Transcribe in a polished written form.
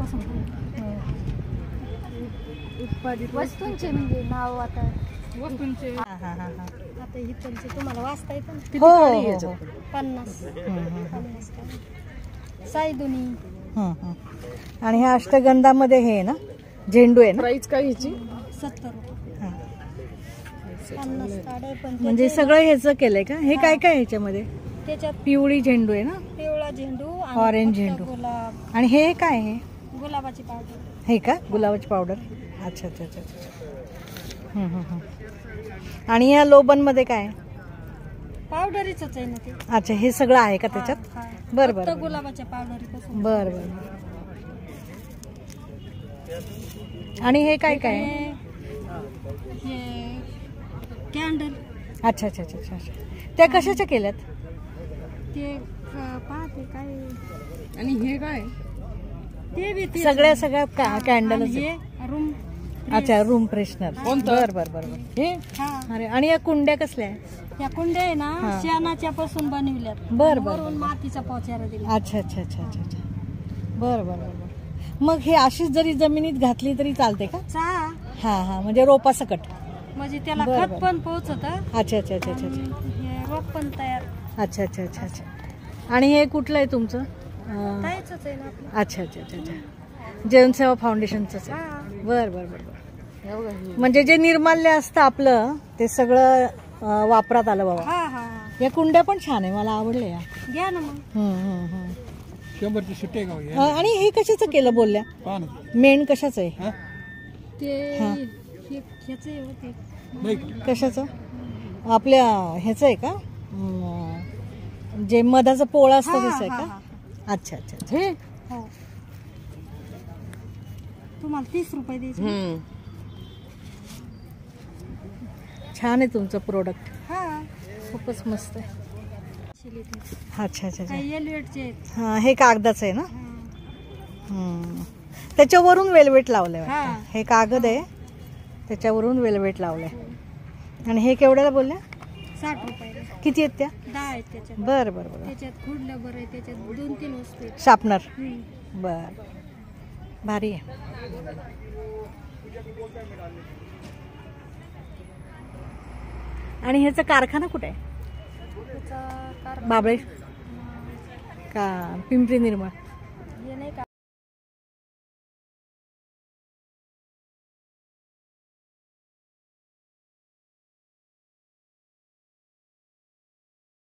पासून उत्पादित वस्तूंचे म्हणजे नाव आता वस्तूंचे आता इथलचे तुम्हाला वाचता येतं ना? हो 50 सायदुनी. आणि हे अष्टगंधामध्ये हे ना झेंडू आहे ना? प्राइस काय ह्याची? 70 रुपये. 50 काढे पण म्हणजे सगळं ह्याचं केलंय का? हे काय काय ह्याच्यामध्ये? त्याच्यात पिवळी झेंडू आहे ना? पिवळा झेंडू, ऑरेंज झेंडू, गुलाब. आणि हे काय आहे? गुलाबाची पावडर. हे का गुलाबाची पावडर? अच्छा अच्छा अच्छा अच्छा. आणि या लोबन मध्ये काय? पावडरीच आहे ना ते. अच्छा, हे सगळं आहे का त्याच्यात? बरं बरं. गुलाबाच्या पावडरीपासून. बरं बरं. आणि हे काय काय? हे कॅन्डल. अच्छा अच्छा अच्छा अच्छा. त्या कशाच्या केल्यात? ते पाहते काय. आणि हे काय? ते बी सगळ्या कॅन्डल. रूम. अच्छा, रूम फ्रेशनर. बरं बरं बरं. हे अरे, आणि या कुंड्या कसल्या आहे? या कुंड्या आहे ना शेणाच्या पासून बनविल्यात. बरं बरं. वरून मातीचा पोचारा दिला. अच्छा अच्छा अच्छा अच्छा अच्छा. बरं बरं बरं. मग हे अशीच जरी जमिनीत घातली तरी चालते का? हा, म्हणजे रोपासकट. म्हणजे त्याला खत पण पोहोचत. अच्छा अच्छा अच्छा अच्छा. हे रोप पण तयार. अच्छा अच्छा अच्छा अच्छा. आणि हे कुठलं आहे तुमचं? ताईचंच आहे ना आपलं. अच्छा अच्छा अच्छा अच्छा. जनसेवा फाउंडेशनचंच आहे. बरं बरं बरं बरं. म्हणजे जे निर्माल्य असतं आपलं ते सगळं वापरात आलं बाबा. या कुंड्या पण छान आहे, मला आवडल्या या. घ्या ना मग. 100ची शिट्टे गाव. आणि हे कशाचं केलं बोलल्या? मेण कशाचं आहे? ते ह्याचं होते. कशाचं? आपल्या ह्याचं आहे का? जे मधाचं पोळं असतं तसं आहे का? अच्छा अच्छा अच्छा. हे तुम्हाला 30 रुपये द्यायचे. छान आहे तुमचं प्रोडक्ट. खूपच मस्त आहे. अच्छा अच्छा अच्छा. वेल्वेटचे. हा, हे कागदाचं आहे ना? त्याच्यावरून वेल्वेट लावलंय. हे कागद आहे त्याच्यावरून वेल्वेट लावलंय. आणि हे केवढ्याला बोलल्या? 60 रुपये. किती आहेत त्या? 10 आहेत त्याच्यात. बरं बरं बरं. त्याच्यात खुडलं बरं आहे. त्याच्यात 2-3 वस्तू आहेत. शार्पनर. बर, भारी आहे. आणि ह्याचा कारखाना कुठे आहे? बाबळे का पिंपरी निर्मळ?